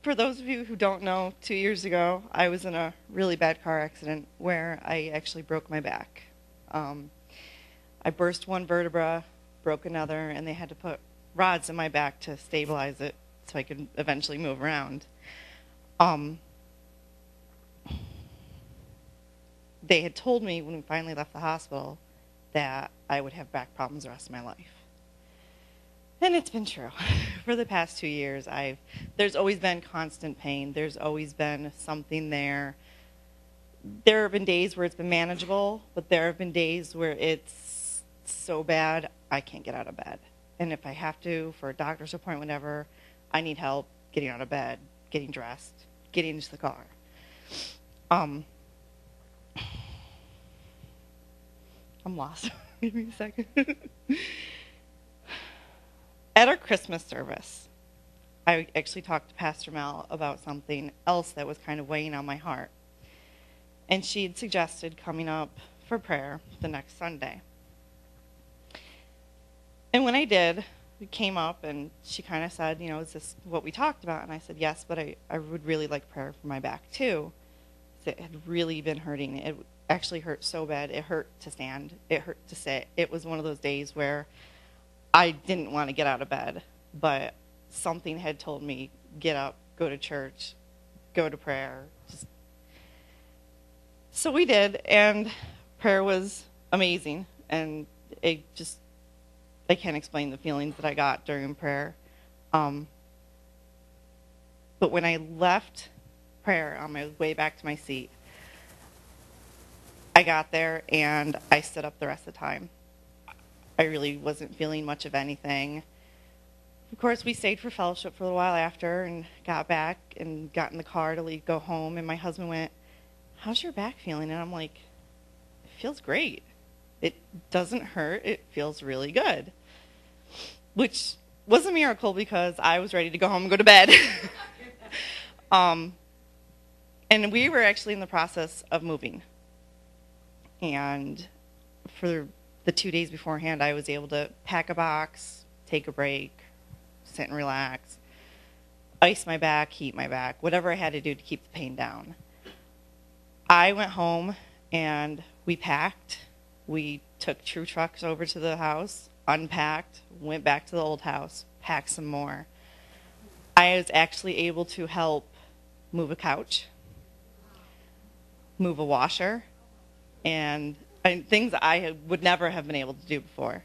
For those of you who don't know, 2 years ago, I was in a really bad car accident where I actually broke my back. I burst one vertebra, broke another, and they had to put rods in my back to stabilize it so I could eventually move around. They had told me when we finally left the hospital that I would have back problems the rest of my life. And it's been true. For the past 2 years, there's always been constant pain. There's always been something there. There have been days where it's been manageable, but there have been days where it's so bad I can't get out of bed. And if I have to, for a doctor's appointment, whatever, I need help getting out of bed, getting dressed, getting into the car. I'm lost. Give me a second. At our Christmas service, I actually talked to Pastor Mel about something else that was kind of weighing on my heart. And she had suggested coming up for prayer the next Sunday. And when I did, we came up and she kind of said, is this what we talked about? And I said, yes, but I would really like prayer for my back too. It had really been hurting. It actually hurt so bad. It hurt to stand. It hurt to sit. It was one of those days where I didn't want to get out of bed, but something had told me, get up, go to church, go to prayer. So we did, and prayer was amazing, and I can't explain the feelings that I got during prayer. But when I left prayer on my way back to my seat, I got there and I stood up the rest of the time. I really wasn't feeling much of anything. Of course, we stayed for fellowship for a little while after and got back and got in the car to go home. And my husband went, how's your back feeling? And I'm like, it feels great. It doesn't hurt. It feels really good. Which was a miracle because I was ready to go home and go to bed. And we were actually in the process of moving. And for the 2 days beforehand, I was able to pack a box, take a break, sit and relax, ice my back, heat my back, whatever I had to do to keep the pain down. I went home and we packed. We took 2 trucks over to the house, unpacked, went back to the old house, packed some more. I was actually able to help move a couch, move a washer, and things I would never have been able to do before.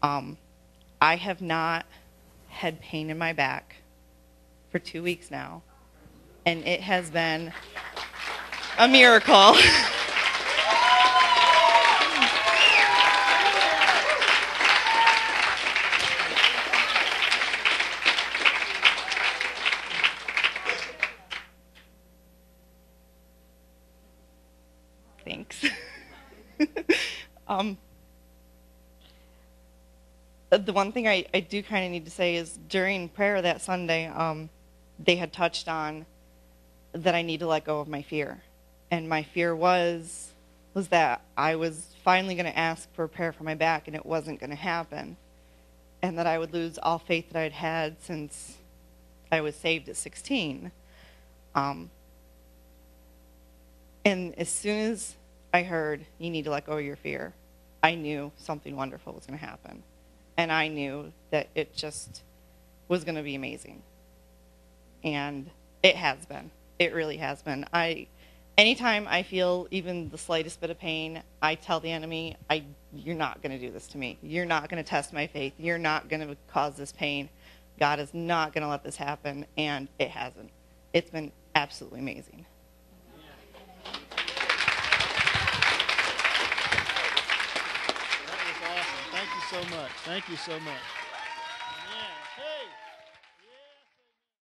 I have not had pain in my back for 2 weeks now, and it has been a miracle. Thanks. The one thing I do kind of need to say is during prayer that Sunday, they had touched on that I need to let go of my fear. And my fear was that I was finally going to ask for prayer for my back and it wasn't going to happen. And that I would lose all faith that I'd had since I was saved at 16. And as soon as I heard, you need to let go of your fear, I knew something wonderful was going to happen. And I knew that it just was going to be amazing. And it has been. It really has been. Anytime I feel even the slightest bit of pain, I tell the enemy, you're not going to do this to me. You're not going to test my faith. You're not going to cause this pain. God is not going to let this happen. And it hasn't. It's been absolutely amazing. That was awesome. Thank you so much. Thank you so much.